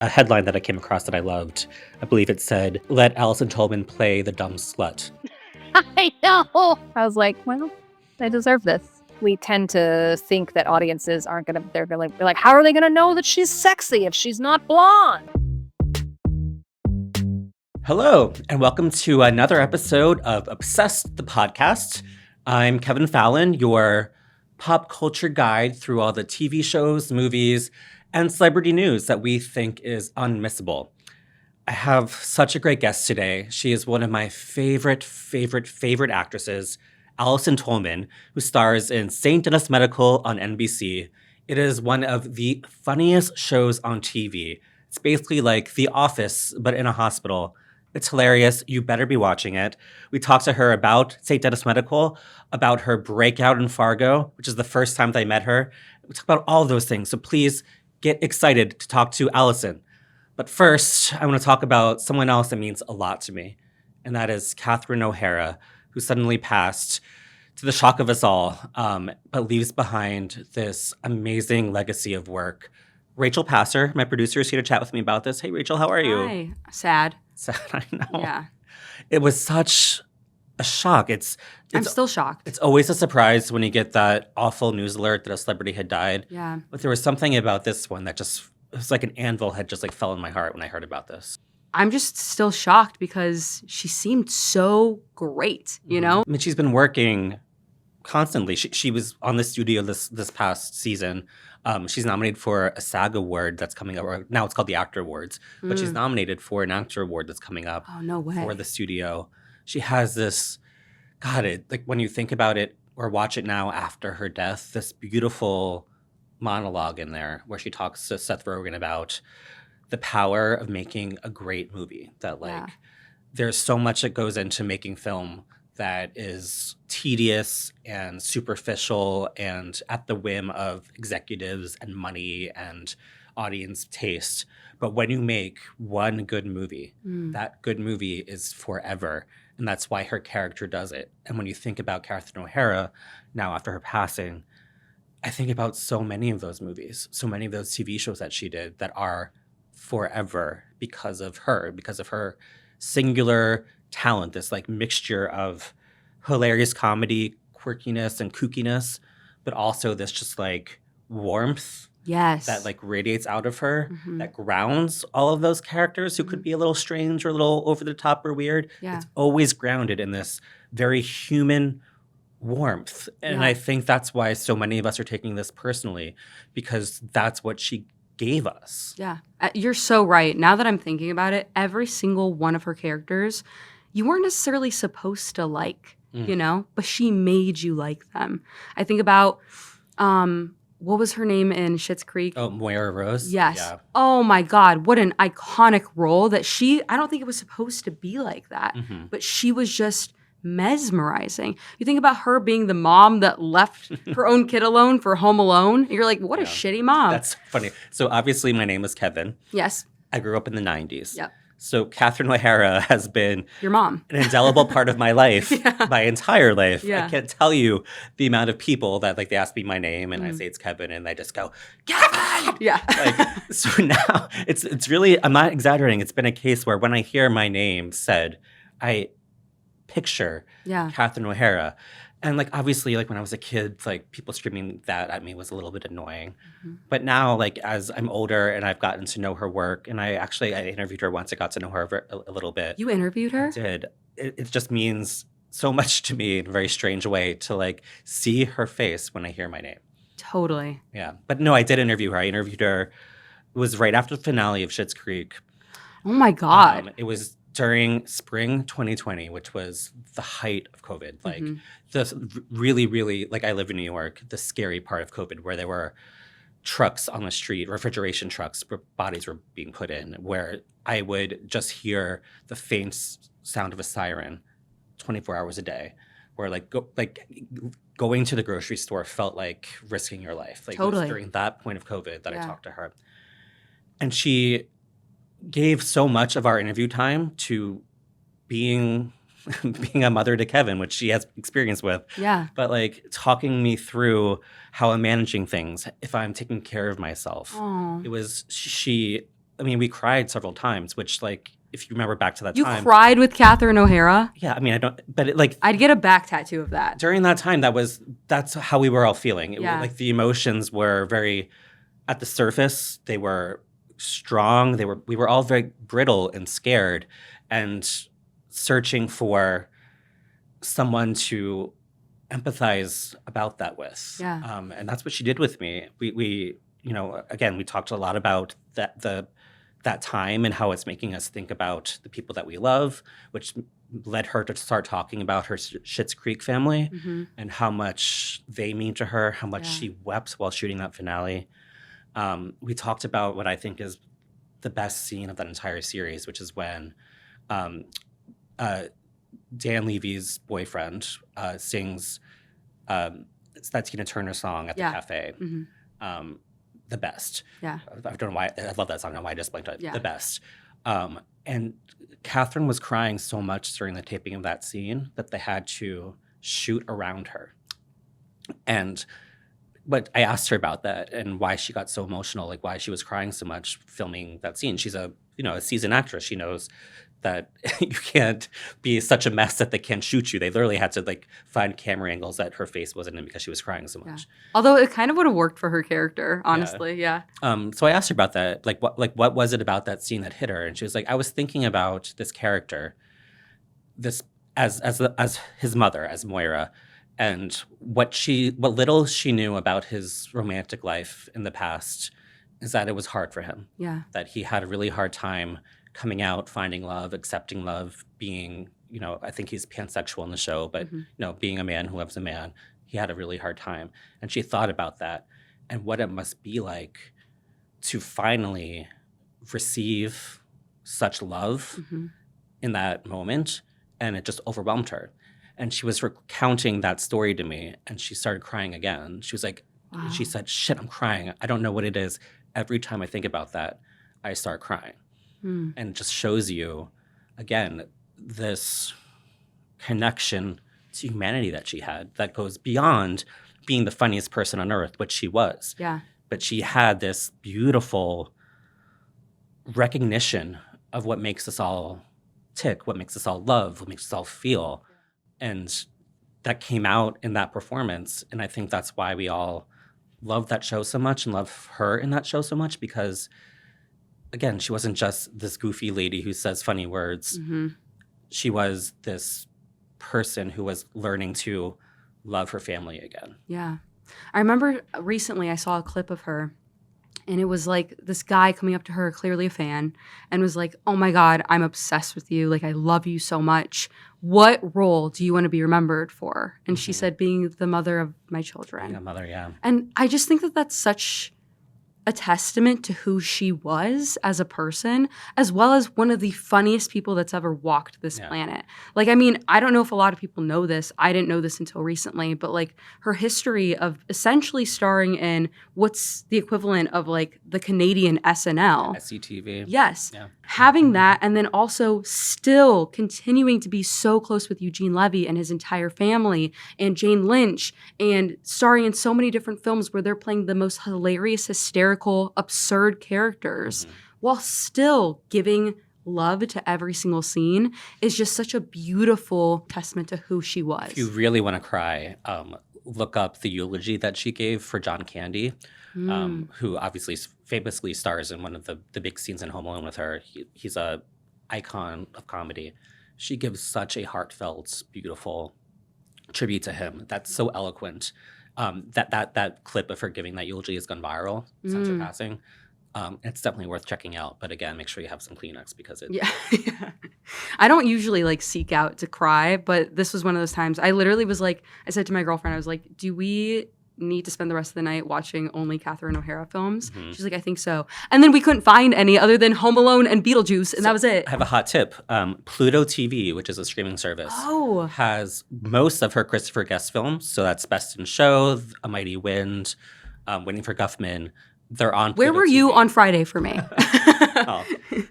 a headline that I came across that I loved. I believe it said, "Let Allison Tolman play the dumb slut." I know. I was like, well, they deserve this. We tend to think that audiences aren't going to, they're going to be like, how are they going to know that she's sexy if she's not blonde? Hello, and welcome to another episode of Obsessed, the podcast. I'm Kevin Fallon, your pop culture guide through all the TV shows, movies, and celebrity news that we think is unmissable. I have such a great guest today. She is one of my favorite actresses, Allison Tolman, who stars in St. Denis Medical on NBC. It is one of the funniest shows on TV. It's basically like The Office, but in a hospital. It's hilarious. You better be watching it. We talked to her about St. Denis Medical, about her breakout in Fargo, which is the first time that I met her. We talked about all of those things. So please get excited to talk to Allison. But first, I want to talk about someone else that means a lot to me, and that is Catherine O'Hara, who suddenly passed to the shock of us all, but leaves behind this amazing legacy of work. Rachel Passer, my producer, is here to chat with me about this. Hey, Rachel, how are you? Hi. Sad. Sad, I know. Yeah. It was such a shock. I'm still shocked. It's always a surprise when you get that awful news alert that a celebrity had died. Yeah. But there was something about this one that just, it was like an anvil had just like fell in my heart when I heard about this. I'm just still shocked because she seemed so great, you know? I mean, she's been working constantly. She was on the studio this past season. She's nominated for a SAG award that's coming up, or now it's called the Actor Awards, but she's nominated for an Actor Award that's coming up Oh, no way. for the studio. She has this, like when you think about it or watch it now after her death, this beautiful monologue in there where she talks to Seth Rogen about the power of making a great movie. That like there's so much that goes into making film that is tedious and superficial and at the whim of executives and money and audience taste. But when you make one good movie, that good movie is forever. And that's why her character does it. And when you think about Catherine O'Hara, now after her passing, I think about so many of those movies, so many of those TV shows that she did that are forever because of her singular talent, this like mixture of hilarious comedy, quirkiness, and kookiness, but also this just like warmth Yes. that like radiates out of her, that grounds all of those characters who could be a little strange or a little over the top or weird. Yeah. It's always grounded in this very human warmth. And I think that's why so many of us are taking this personally, because that's what she gave us. Yeah. You're so right. Now that I'm thinking about it, every single one of her characters, you weren't necessarily supposed to like, you know, but she made you like them. I think about, what was her name in Schitt's Creek? Oh, Moira Rose? Yes. Yeah. Oh my God, what an iconic role that I don't think it was supposed to be like that, but she was just mesmerizing. You think about her being the mom that left her own kid alone for Home Alone. You're like, what a shitty mom. That's funny. So obviously my name is Kevin. Yes. I grew up in the 90s. Yep. So Catherine O'Hara has been Your mom. an indelible part of my life, my entire life. Yeah. I can't tell you the amount of people that like they ask me my name and I say it's Kevin and they just go, Kevin! Yeah. Like, so now it's really, I'm not exaggerating. It's been a case where when I hear my name said, I picture Catherine O'Hara. And like obviously like when I was a kid, like people screaming that at me was a little bit annoying. But now like as I'm older and I've gotten to know her work, and I interviewed her once, I got to know her a little bit. You interviewed her? I did. It just means so much to me in a very strange way to like see her face when I hear my name. Totally. Yeah. But no, I did interview her. I interviewed her. It was right after the finale of Schitt's Creek. Oh my God. It was during spring 2020, which was the height of COVID. Like the really, really, like I live in New York, the scary part of COVID where there were trucks on the street, refrigeration trucks where bodies were being put in, where I would just hear the faint sound of a siren 24 hours a day, where going to the grocery store felt like risking your life. Like Totally. It was during that point of COVID that I talked to her. And she gave so much of our interview time to being a mother to Kevin, which she has experience with. Yeah. But like talking me through how I'm managing things, if I'm taking care of myself. Oh. It was, she I mean, we cried several times, which, like, if you remember back to that You time. cried with Catherine O'Hara? Yeah, I mean, I don't, but it, like, I'd get a back tattoo of that. during that time, that's how we were all feeling. Yeah. Like, the emotions were very, at the surface, they were strong. We were all very brittle and scared and searching for someone to empathize about that with. Yeah. And that's what she did with me. We again, we talked a lot about that time and how it's making us think about the people that we love, which led her to start talking about her Schitt's Creek family and how much they mean to her, how much she wept while shooting that finale. We talked about what I think is the best scene of that entire series, which is when Dan Levy's boyfriend sings that Tina Turner song at the cafe. The best. Yeah. I don't know why. I love that song. I don't know why I just blanked on it. Yeah. The best. And Catherine was crying so much during the taping of that scene that they had to shoot around her. But I asked her about that and why she got so emotional, like why she was crying so much filming that scene. She's a seasoned actress. She knows that you can't be such a mess that they can't shoot you. They literally had to like find camera angles that her face wasn't in because she was crying so much. Although it kind of would have worked for her character, honestly. Yeah. So I asked her about that. What was it about that scene that hit her? And she was like, I was thinking about this character, this as his mother, as Moira, and what little she knew about his romantic life in the past is that it was hard for him. Yeah. That he had a really hard time coming out, finding love, accepting love, being, I think he's pansexual in the show, but, being a man who loves a man, he had a really hard time. And she thought about that and what it must be like to finally receive such love in that moment. And it just overwhelmed her. And she was recounting that story to me and she started crying again. She was like, She said, shit, I'm crying. I don't know what it is. Every time I think about that, I start crying. And it just shows you, again, this connection to humanity that she had that goes beyond being the funniest person on earth, which she was. Yeah. But she had this beautiful recognition of what makes us all tick, what makes us all love, what makes us all feel. And that came out in that performance. And I think that's why we all love that show so much and love her in that show so much because, again, she wasn't just this goofy lady who says funny words. She was this person who was learning to love her family again. Yeah. I remember recently I saw a clip of her and it was like this guy coming up to her, clearly a fan, and was like, oh my God, I'm obsessed with you. Like, I love you so much. What role do you want to be remembered for? And she said, being the mother of my children. Being a mother, yeah. And I just think that that's such a testament to who she was as a person, as well as one of the funniest people that's ever walked this planet. Like, I mean, I don't know if a lot of people know this. I didn't know this until recently, but like her history of essentially starring in what's the equivalent of like the Canadian SNL. SCTV. Yes. Yeah. Having that and then also still continuing to be so close with Eugene Levy and his entire family and Jane Lynch and starring in so many different films where they're playing the most hilarious, hysterical, absurd characters while still giving love to every single scene is just such a beautiful testament to who she was. If you really want to cry, look up the eulogy that she gave for John Candy. Who obviously famously stars in one of the big scenes in Home Alone with her. He's a icon of comedy. She gives such a heartfelt, beautiful tribute to him. That's so eloquent. That clip of her giving that eulogy has gone viral since her passing. It's definitely worth checking out. But again, make sure you have some Kleenex because it. Yeah. I don't usually like seek out to cry, but this was one of those times. I literally was like, I said to my girlfriend, I was like, do we need to spend the rest of the night watching only Catherine O'Hara films? She's like, I think so. And then we couldn't find any other than Home Alone and Beetlejuice, and that was it. I have a hot tip. Pluto TV, which is a streaming service, has most of her Christopher Guest films. So that's Best in Show, A Mighty Wind, Waiting for Guffman. They're on Pluto Where were TV. you on Friday for me?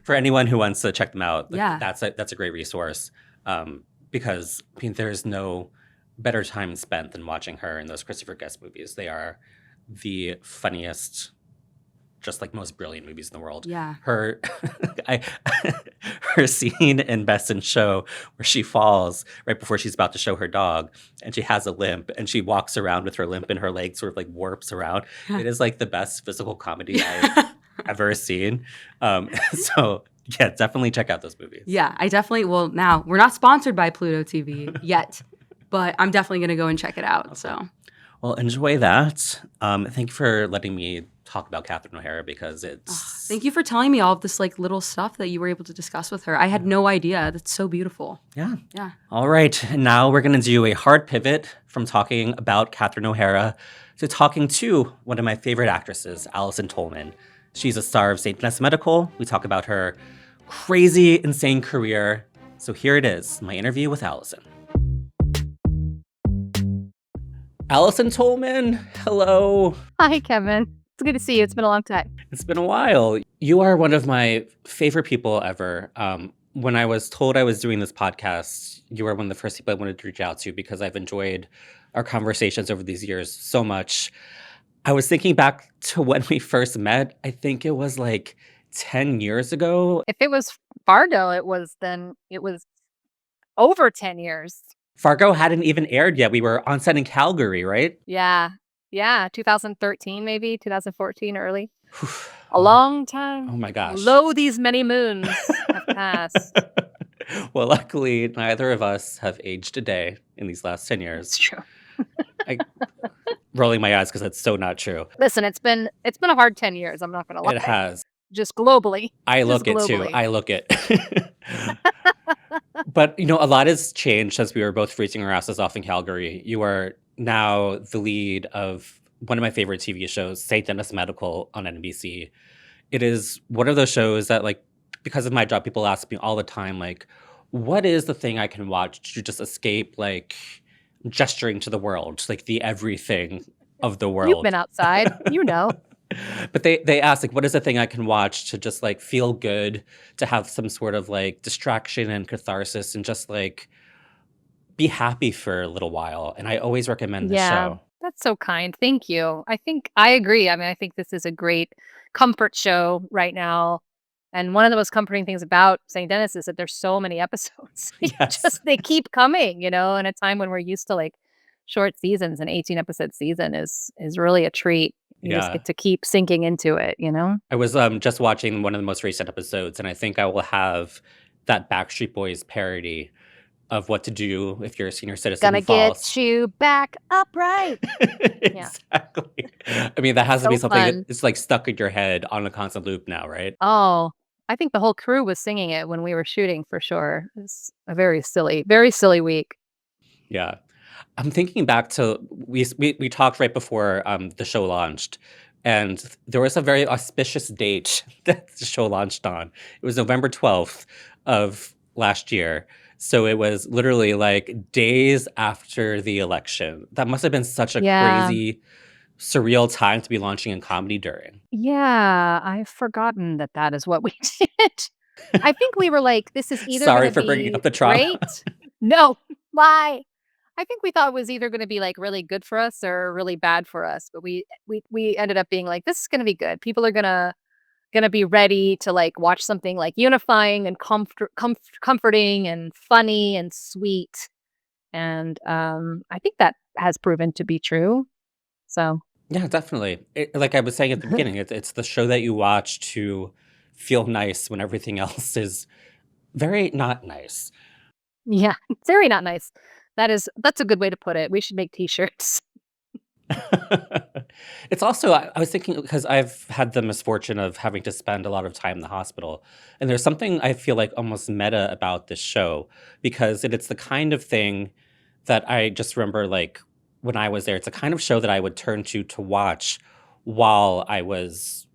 For anyone who wants to check them out, Yeah. that's a great resource because I mean, there's no better time spent than watching her in those Christopher Guest movies. They are the funniest just like most brilliant movies in the world. Yeah. Her I, her scene in Best in Show where she falls right before she's about to show her dog and she has a limp and she walks around with her limp and her leg sort of like warps around. It is like the best physical comedy I've ever seen. So yeah, definitely check out those movies. Yeah, I definitely will. Now, we're not sponsored by Pluto TV yet, but I'm definitely going to go and check it out. So, Well, enjoy that. Thank you for letting me talk about Catherine O'Hara because it's... thank you for telling me all of this like little stuff that you were able to discuss with her. I had no idea. That's so beautiful. Yeah. Yeah. All right. And now we're going to do a hard pivot from talking about Catherine O'Hara to talking to one of my favorite actresses, Allison Tolman. She's a star of St. Denis Medical. We talk about her crazy, insane career. So here it is, my interview with Allison. Allison Tolman, hello. Hi, Kevin. It's good to see you. It's been a long time. It's been a while. You are one of my favorite people ever. When I was told I was doing this podcast, you were one of the first people I wanted to reach out to because I've enjoyed our conversations over these years so much. I was thinking back to when we first met. I think it was like 10 years ago. If it was Fargo, it was over 10 years. Fargo hadn't even aired yet. We were on set in Calgary, right? Yeah. Yeah. 2013, maybe 2014, early. A long time. Oh my gosh. Lo, these many moons have passed. Well, luckily, neither of us have aged a day in these last 10 years. It's true. Rolling my eyes because that's so not true. Listen, it's been a hard 10 years. I'm not going to lie. It has. Just globally. I look it too. I look it. But, a lot has changed since we were both freezing our asses off in Calgary. You are now the lead of one of my favorite TV shows, St. Denis Medical on NBC. It is one of those shows that, like, because of my job, people ask me all the time, like, what is the thing I can watch to just escape, like, gesturing to the world, like the everything of the world? You've been outside. You know. But they ask, like, what is the thing I can watch to just, like, feel good, to have some sort of, like, distraction and catharsis and just, like, be happy for a little while. And I always recommend this show. That's so kind. Thank you. I think I agree. I mean, I think this is a great comfort show right now. And one of the most comforting things about St. Denis is that there's so many episodes. Yes. They keep coming, in a time when we're used to like short seasons. An 18-episode season is really a treat. You just get to keep sinking into it, I was just watching one of the most recent episodes, and I think I will have that Backstreet Boys parody of what to do if you're a senior citizen Gonna who falls. get you back upright. Exactly. I mean, that has to be So something fun. that's like stuck in your head on a constant loop now, right? Oh, I think the whole crew was singing it when we were shooting for sure. It's a very silly week. Yeah. I'm thinking back to we talked right before the show launched, and there was a very auspicious date that the show launched on. It was November 12th of last year. So it was literally like days after the election. That must have been such a crazy, surreal time to be launching a comedy during. Yeah, I've forgotten that is what we did. I think we were like, this is either Sorry gonna for bringing be up the trauma. great. No, lie. I think we thought it was either going to be like really good for us or really bad for us. But we ended up being like, this is going to be good. People are gonna be ready to like watch something like unifying and comforting and funny and sweet. And I think that has proven to be true. So Yeah, definitely. Like I was saying at the beginning, it's the show that you watch to feel nice when everything else is very not nice. yeah, it's very not nice. That's a good way to put it. We should make t-shirts. It's also, I was thinking, because I've had the misfortune of having to spend a lot of time in the hospital. And there's something I feel like almost meta about this show, because it's the kind of thing that I just remember, like, when I was there, it's a kind of show that I would turn to watch while I was,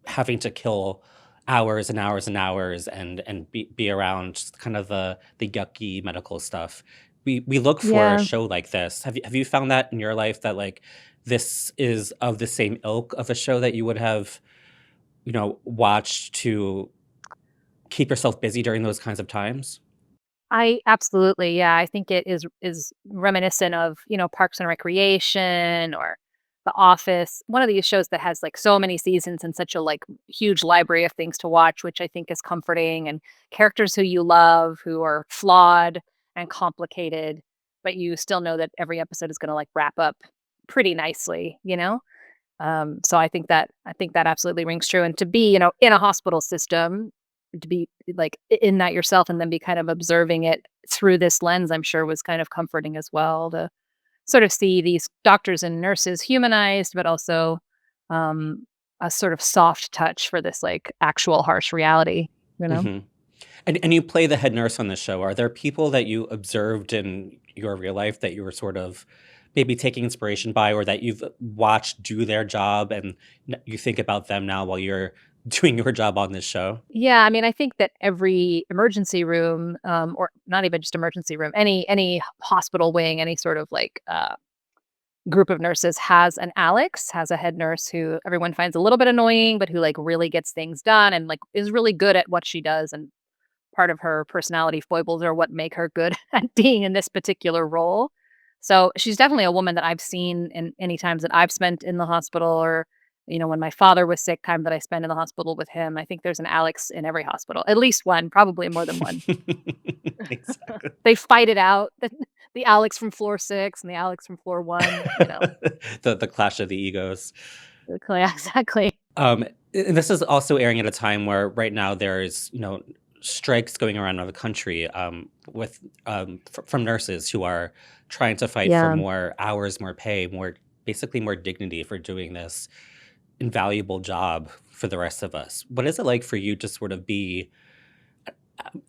having to kill hours and hours and hours and be around kind of the yucky medical stuff. We look for a show like this. Have you found that in your life that like this is of the same ilk of a show that you would have, watched to keep yourself busy during those kinds of times? I absolutely, yeah. I think it is reminiscent of, Parks and Recreation or The Office, one of these shows that has like so many seasons and such a like huge library of things to watch, which I think is comforting, and characters who you love, who are flawed and complicated, but you still know that every episode is going to like wrap up pretty nicely, you know? So I think that absolutely rings true. And to be, in a hospital system, to be like in that yourself and then be kind of observing it through this lens, I'm sure was kind of comforting as well to sort of see these doctors and nurses humanized, but also um, a sort of soft touch for this like actual harsh reality, you know? Hmm. And you play the head nurse on the show. Are there people that you observed in your real life that you were sort of maybe taking inspiration by, or that you've watched do their job and you think about them now while you're doing your job on this show? Yeah, I mean, I think that every emergency room, or not even just emergency room, any hospital wing, any sort of like group of nurses has an Alex, has a head nurse who everyone finds a little bit annoying, but who like really gets things done and like is really good at what she does. And part of her personality foibles are what make her good at being in this particular role. So she's definitely a woman that I've seen in any times that I've spent in the hospital, or, when my father was sick, time that I spent in the hospital with him. I think there's an Alex in every hospital, at least one, probably more than one. Exactly. They fight it out. The Alex from floor 6 and the Alex from floor 1. The clash of the egos. Exactly. And this is also airing at a time where right now there's, strikes going around the country, with from nurses who are trying to fight for Yeah. more hours, more pay, basically more dignity for doing this invaluable job for the rest of us. What is it like for you to sort of be,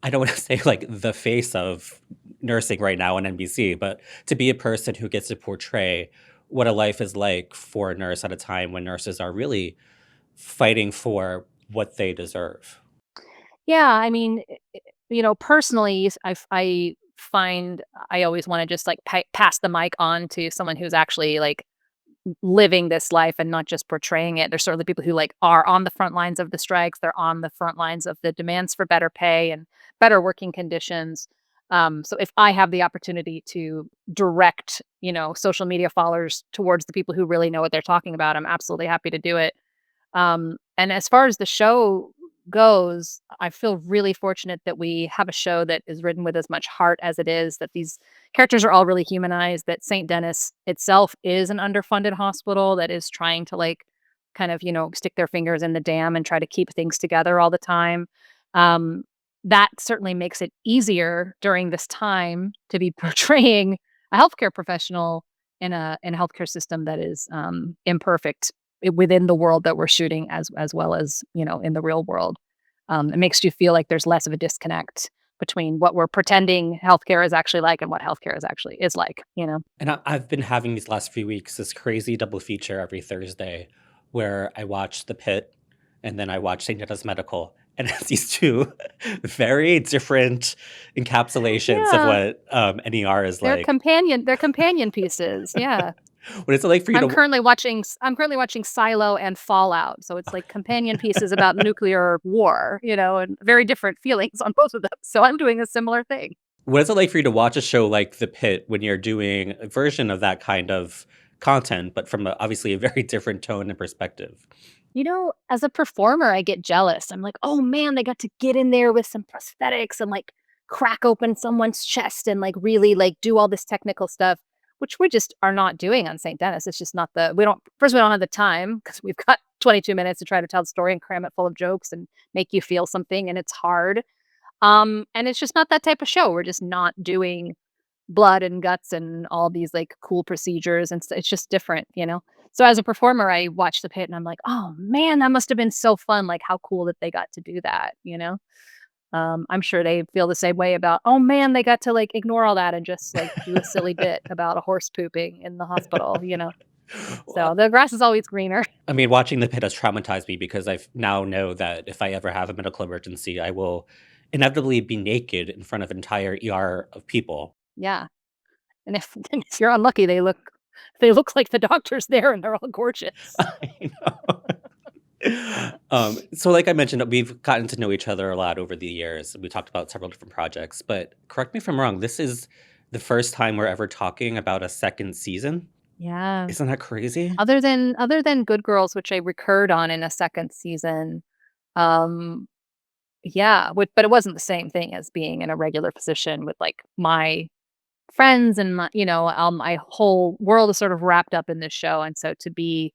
I don't want to say like the face of nursing right now on NBC, but to be a person who gets to portray what a life is like for a nurse at a time when nurses are really fighting for what they deserve? Yeah, I mean, personally, I find I always wanna just, like, pass the mic on to someone who's actually, like, living this life and not just portraying it. There's certainly people who, like, are on the front lines of the strikes, they're on the front lines of the demands for better pay and better working conditions. So if I have the opportunity to direct, social media followers towards the people who really know what they're talking about, I'm absolutely happy to do it. And as far as the show goes, I feel really fortunate that we have a show that is written with as much heart as it is, that these characters are all really humanized, that St. Denis itself is an underfunded hospital that is trying to like kind of, stick their fingers in the dam and try to keep things together all the time. Um, that certainly makes it easier during this time to be portraying a healthcare professional in a healthcare system that is imperfect within the world that we're shooting as well as, in the real world. It makes you feel like there's less of a disconnect between what we're pretending healthcare is actually like and what healthcare is like. And I've been having these last few weeks this crazy double feature every Thursday where I watch The Pit and then I watch St. Denis Medical. And it's these two very different encapsulations of Yeah, what NER is they're like. companion pieces. Yeah. What is it like for you to? I'm currently watching Silo and Fallout, so it's like companion pieces about nuclear war, and very different feelings on both of them. So I'm doing a similar thing. What is it like for you to watch a show like The Pit when you're doing a version of that kind of content, but from obviously a very different tone and perspective? As a performer, I get jealous. I'm like, "Oh, man, they got to get in there with some prosthetics and, like, crack open someone's chest and, like, really, like, do all this technical stuff," which we just are not doing on St. Denis. It's just not we don't have the time because 'cause we've got 22 minutes to try to tell the story and cram it full of jokes and make you feel something, and it's hard. And it's just not that type of show. We're just not doing blood and guts and all these, like, cool procedures, and it's just different. So as a performer, I watch The Pit and I'm like, "Oh, man, that must have been so fun, like, how cool that they got to do that?" I'm sure they feel the same way about, "Oh, man, they got to, like, ignore all that and just, like, do a silly bit about a horse pooping in the hospital?" So Well, the grass is always greener. I mean, watching The Pit has traumatized me because I now know that if I ever have a medical emergency, I will inevitably be naked in front of an entire ER of people. Yeah, and if and if you're unlucky, they look like the doctors there, and they're all gorgeous. I know. So like I mentioned, we've gotten to know each other a lot over the years. We talked about several different projects, but correct me if I'm wrong. This is the first time we're ever talking about a second season. Yeah. Isn't that crazy? Other than Good Girls, which I recurred on in a second season, um, yeah, but it wasn't the same thing as being in a regular position with, like, my friends and my whole world is sort of wrapped up in this show, and so to be,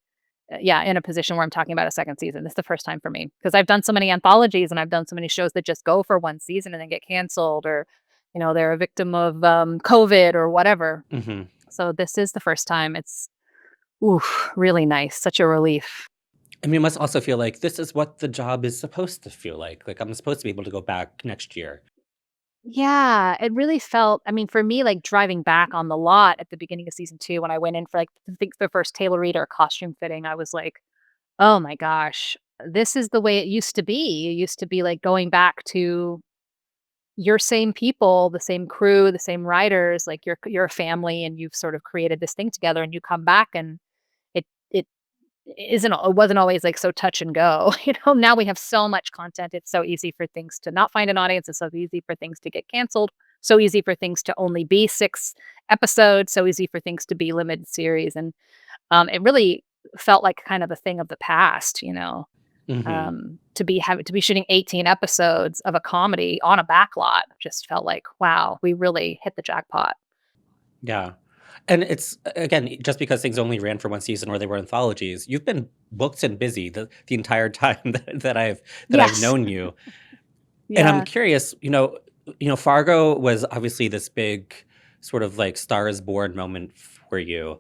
yeah, in a position where I'm talking about a second season, this is the first time for me because 'cause I've done so many anthologies and I've done so many shows that just go for 1 season and then get canceled or, they're a victim of, COVID or whatever. Hmm. So this is the first time. It's, oof, really nice, such a relief. And you must also feel like this is what the job is supposed to feel like. Like, I'm supposed to be able to go back next year. Yeah, it really felt I mean, for me, like, driving back on the lot at the beginning of season 2 when I went in for, like, I think the first table read or costume fitting, I was like, "Oh my gosh, this is the way it used to be." It used to be, like, going back to your same people, the same crew, the same writers, like, you're a family and you've sort of created this thing together and you come back and it it wasn't always, like, so touch and go, Now we have so much content, it's so easy for things to not find an audience, it's so easy for things to get canceled, so easy for things to only be 6 episodes, so easy for things to be limited series, and, it really felt like kind of a thing of the past, Hmm. to be shooting 18 episodes of a comedy on a backlot just felt like, wow, we really hit the jackpot. Yeah. And it's again, just because things only ran for one season or they were anthologies, you've been booked and busy the entire time that I've Yes. known you. And I'm Yeah. curious, Fargo was obviously this big sort of like Star is Born moment for you.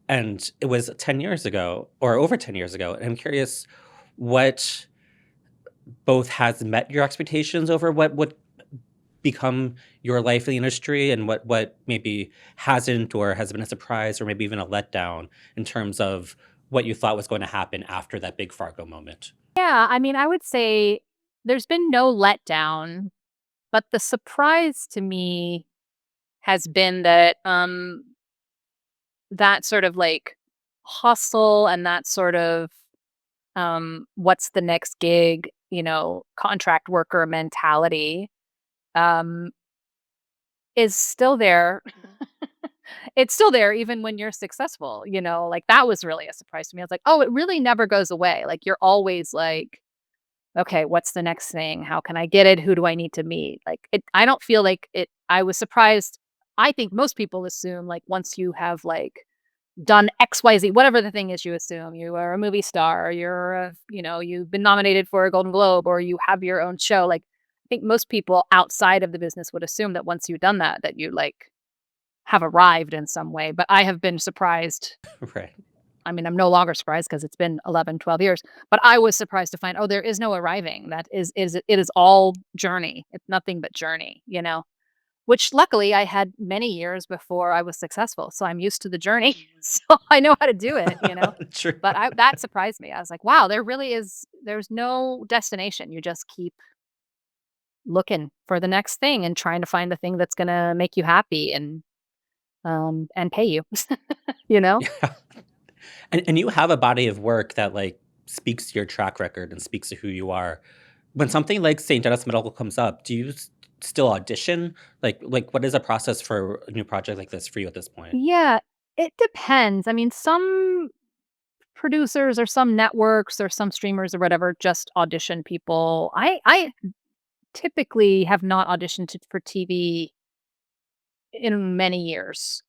And it was 10 years ago or over 10 years ago. And I'm curious what both has met your expectations over what would become your life in the industry and what maybe hasn't or has been a surprise or maybe even a letdown in terms of what you thought was going to happen after that big Fargo moment. Yeah, I mean, I would say there's been no letdown, but the surprise to me has been that, that sort of, like, hustle and that sort of, what's the next gig, contract worker mentality, um, is still there. It's still there even when you're successful, like, that was really a surprise to me. I was like, "Oh, it really never goes away." Like, you're always like, "Okay, what's the next thing? How can I get it? Who do I need to meet?" Like, I don't feel like it I was surprised. I think most people assume, like, once you have, like, done XYZ, whatever the thing is you assume, you are a movie star, you've been nominated for a Golden Globe, or you have your own show, like, I think most people outside of the business would assume that once you've done that, that you, like, have arrived in some way, but I have been surprised. Right. I mean, I'm no longer surprised because 'cause it's been 11, 12 years, but I was surprised to find, oh, there is no arriving. That it is all journey. It's nothing but journey, Which luckily I had many years before I was successful, so I'm used to the journey, so I know how to do it. True. But that surprised me. I was like, "Wow, there's no destination. You just keep looking for the next thing and trying to find the thing that's gonna make you happy and pay you." You know? Yeah. And you have a body of work that like speaks to your track record and speaks to who you are. When something like St. Denis Medical comes up, do you still audition? Like what is a process for a new project like this for you at this point? Yeah, it depends. I mean, some producers or some networks or some streamers or whatever just audition people. I typically have not auditioned for TV in many years.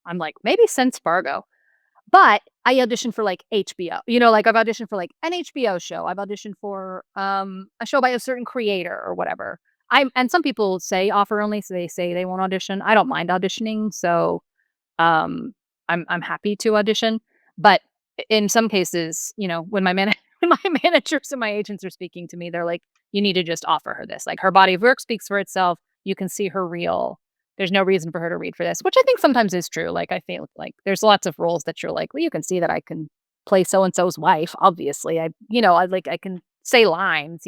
I'm like, maybe since Fargo. But I auditioned for, like, HBO. Like, I've auditioned for, like, an HBO show. I've auditioned for, a show by a certain creator or whatever. And some people say offer only, so they say they won't audition. I don't mind auditioning, so, I'm happy to audition. But in some cases, when when my managers and my agents are speaking to me, they're like, "You need to just offer her this. Like, her body of work speaks for itself. You can see her reel. There's no reason for her to read for this," which I think sometimes is true. Like, I feel like there's lots of roles that you're like, "Well, you can see that I can play so and so's wife, obviously. I can say lines."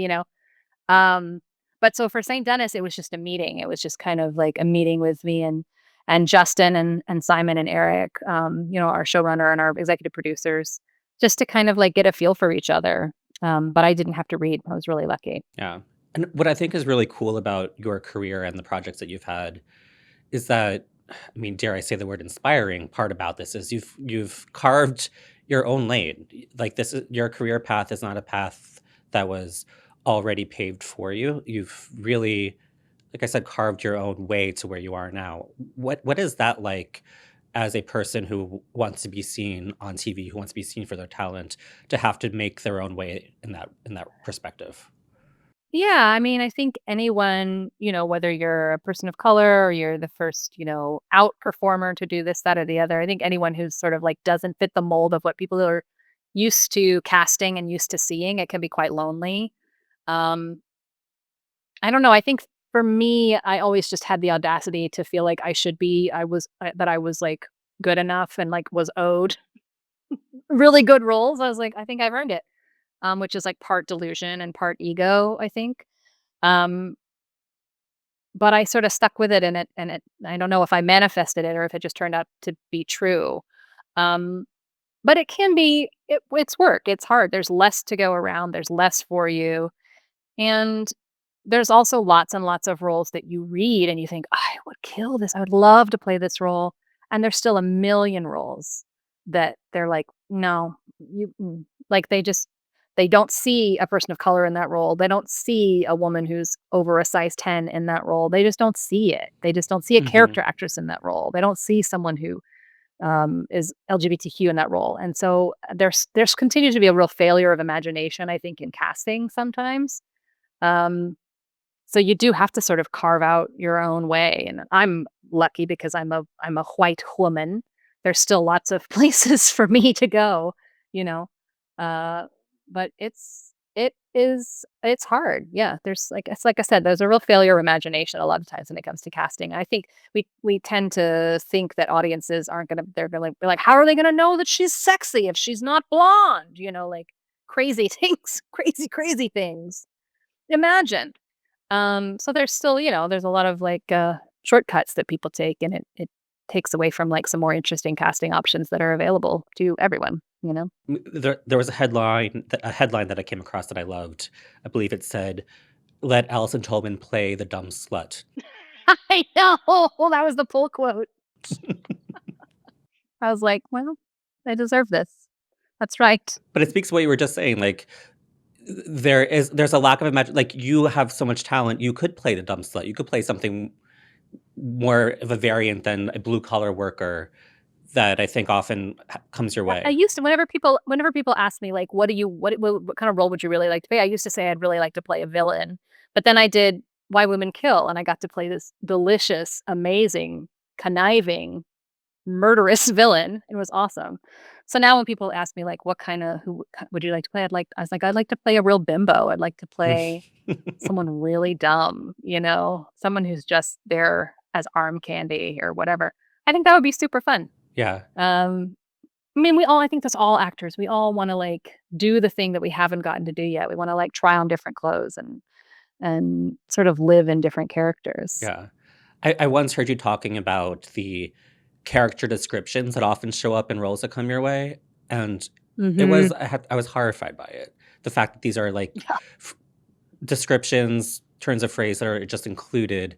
Um, but so for St. Denis, it was just a meeting. It was just kind of like a meeting with me and Justin and Simon and Eric, our showrunner and our executive producers, just to kind of like get a feel for each other. But I didn't have to read. I was really lucky. Yeah. And what I think is really cool about your career and the projects that you've had is that I mean, dare I say the word inspiring part about this is you've carved your own lane. Like this is your career path is not a path that was already paved for you. You've really, like I said, carved your own way to where you are now. What is that like as a person who wants to be seen on TV, who wants to be seen for their talent, to have to make their own way in that perspective? Yeah, I mean, I think anyone, whether you're a person of color or you're the first, out performer to do this, that, or the other, I think anyone who's sort of like doesn't fit the mold of what people are used to casting and used to seeing, it can be quite lonely. Um, I don't know. I think for me, I always just had the audacity to feel like that I was like good enough and like was owed really good roles. I was like, I think I've earned it, which is like part delusion and part ego, I think. Um, But I sorta stuck with it, and it I don't know if I manifested it or if it just turned out to be true. Um, but it can be it's work, it's hard, there's less to go around, there's less for you, and there's also lots and lots of roles that you read and you think, "I would kill this, I would love to play this role," and there's still a million roles that they're like, "No, like, they don't see a person of color in that role, they don't see a woman who's over a size 10 in that role, they just don't see it. They just don't see a Hmm. character actress in that role, they don't see someone who is LGBTQ in that role. And so there's continues to be a real failure of imagination, I think, in casting sometimes. Um, so you do have to sort of carve out your own way. And I'm lucky because I'm a white woman. There's still lots of places for me to go, you know. Uh, but it's hard. Yeah, there's like it's like I said, there's a real failure of imagination a lot of times when it comes to casting. I think we tend to think that audiences aren't gonna they're gonna be like, how are they gonna know that she's sexy if she's not blonde? Like crazy things, crazy things. Imagine. So there's still, there's a lot of like shortcuts that people take, and it takes away from like some more interesting casting options that are available to everyone. There was a headline that I came across that I loved. I believe it said, "Let Allison Tolman play the dumb slut." I know. Well, that was the pull quote. I was like, well, they deserve this. That's right. But it speaks to what you were just saying. Like there's a lack of imagine. Like you have so much talent, you could play the dumb slut. You could play something more of a variant than a blue collar worker that I think often comes your I way. used to whenever people ask me like, what kind of role would you really like to play? I used to say I'd really like to play a villain, but then I did Why Women Kill, and I got to play this delicious, amazing, conniving, murderous villain. It was awesome. So now when people ask me like, who would you like to play? I was like, I'd like to play a real bimbo. I'd like to play someone really dumb, someone who's just there as arm candy or whatever. I think that would be super fun. Yeah. Um, I think that's all actors. We all want to like do the thing that we haven't gotten to do yet. We want to like try on different clothes and sort of live in different characters. Yeah. I once heard you talking about the character descriptions that often show up in roles that come your way, and Hmm. I was horrified by it. The fact that these are like Yeah. f descriptions, turns of phrase that are just included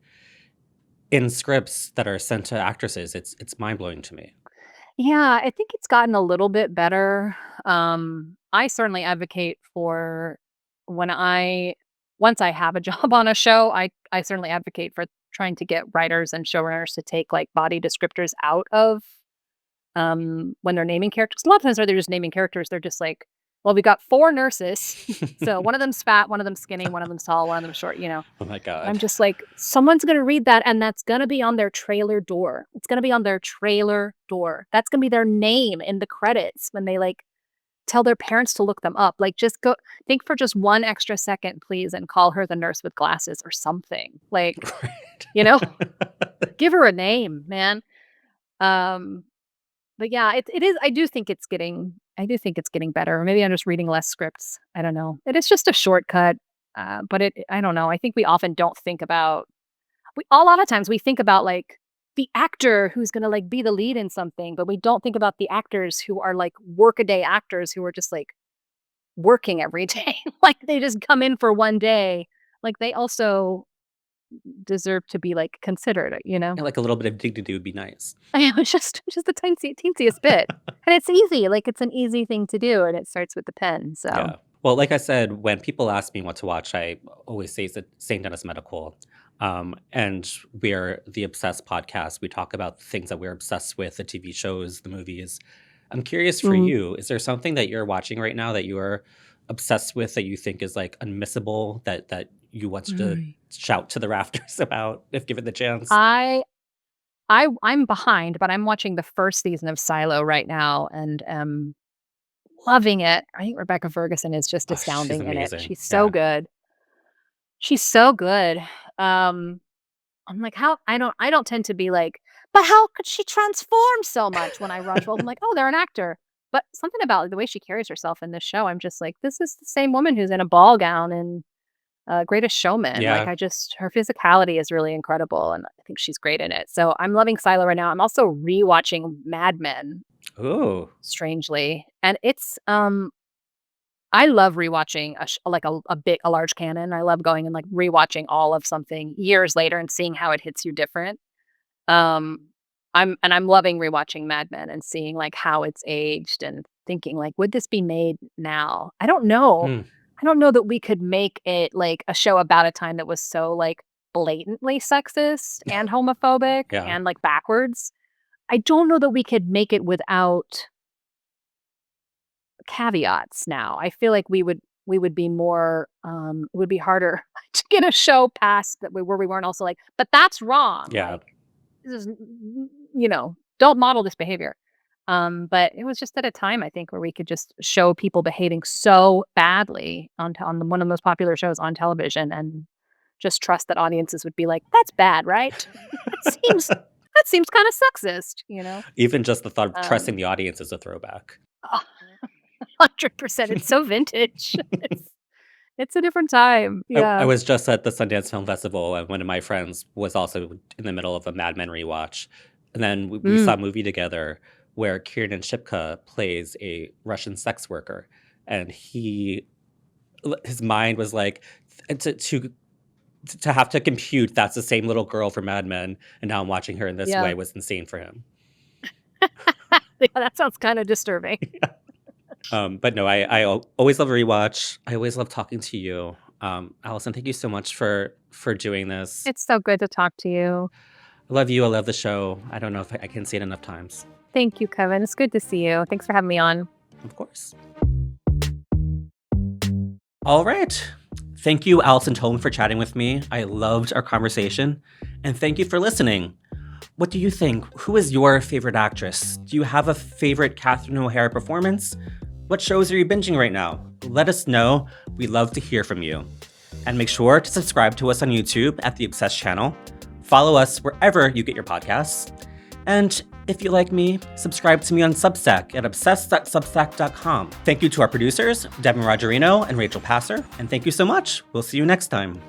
in scripts that are sent to actresses. It's mind-blowing to me. Yeah, I think it's gotten a little bit better. I certainly advocate for when I once I have a job on a show, I certainly advocate for trying to get writers and showrunners to take like body descriptors out of when they're naming characters. A lot of times when they're just naming characters, they're just like, well, we got four nurses. So one of them's fat, one of them's skinny, one of them's tall, one of them's short. Oh my And I'm god. just like, someone's gonna read that and that's gonna be on their trailer door. It's gonna be on their trailer door. That's gonna be their name in the credits when they like tell their parents to look them up. Like just go think for just one extra second, please, and call her the nurse with glasses or something. Like, you know, Right. give her a name, man. Um, but yeah, it is I do think it's getting better. Or maybe I'm just reading less scripts. I don't know. It is just a shortcut. But I don't know. I think we often don't think about a lot of times we think about like the actor who's gonna like be the lead in something, but we don't think about the actors who are like workaday actors who are just like working every day. Like they just come in for one day. Like they also deserve to be like considered, you know? And like a little bit of dignity would be nice. I know, it's just the teensiest bit. And it's easy, like, it's an easy thing to do, and it starts with the pen, so. Yeah. Well, like I said, when people ask me what to watch, I always say St. Denis Medical. And we're the Obsessed podcast. We talk about things that we're obsessed with, the TV shows, the movies. I'm curious for Mhm. you, is there something that you're watching right now that you're obsessed with that you think is like unmissable that you want to Mm. shout to the rafters about if given the chance? I I'm behind, but I'm watching the first season of Silo right now and am loving it. I think Rebecca Ferguson is just Oh, she's astounding in it. amazing. She's so Yeah. good. She's so good. Um, I'm like, how I don't tend to be like, but how could she transform so much when I watch roles? I'm like, oh, they're an actor. But something about the way she carries herself in this show, I'm just like, this is the same woman who's in a ball gown in Greatest Showman. Like, Yeah. I just her physicality is really incredible, and I think she's great in it. So I'm loving Silo right now. I'm also rewatching Mad Men, Ooh. strangely, and it's I love rewatching like a large canon. I love going and like rewatching all of something years later and seeing how it hits you different. Um, I'm loving rewatching Mad Men and seeing like how it's aged and thinking like, would this be made now? I don't know. Hmm. I don't know that we could make it like a show about a time that was so like blatantly sexist and homophobic Yeah. and like backwards. I don't know that we could make it without caveats now. I feel like we would be more it would be harder to get a show past that where we weren't also like, but that's wrong. Yeah. Like this is don't model this behavior. But it was just at a time I think where we could just show people behaving so badly on one of the most popular shows on television and just trust that audiences would be like, that's bad, right? that seems that seems kind of sexist, you know? Even just the thought of trusting Um the audience is a throwback. 100%. It's so vintage. It's a different time. I Yeah. was just at the Sundance Film Festival, and one of my friends was also in the middle of a Mad Men rewatch. And then we saw Mm. a movie together where Kiernan Shipka plays a Russian sex worker. And his mind was like, to have to compute that's the same little girl from Mad Men, and now I'm watching her in this Yeah. way was insane for him. Yeah, that sounds kinda disturbing. But no, I always love a rewatch. I always love talking to you. Allison, thank you so much for doing this. It's so good to talk to you. I love you. I love the show. I don't know if I can say it enough times. Thank you, Kevin. It's good to see you. Thanks for having me on. Of course. All right. Thank you, Allison Tolman, for chatting with me. I loved our conversation. And thank you for listening. What do you think? Who is your favorite actress? Do you have a favorite Catherine O'Hara performance? What shows are you binging right now? Let us know. We love to hear from you. And make sure to subscribe to us on YouTube at The Obsessed channel. Follow us wherever you get your podcasts. And if you like me, subscribe to me on Substack at obsessed.substack.com. Thank you to our producers, Devin Rogerino and Rachel Passer. And thank you so much. We'll see you next time.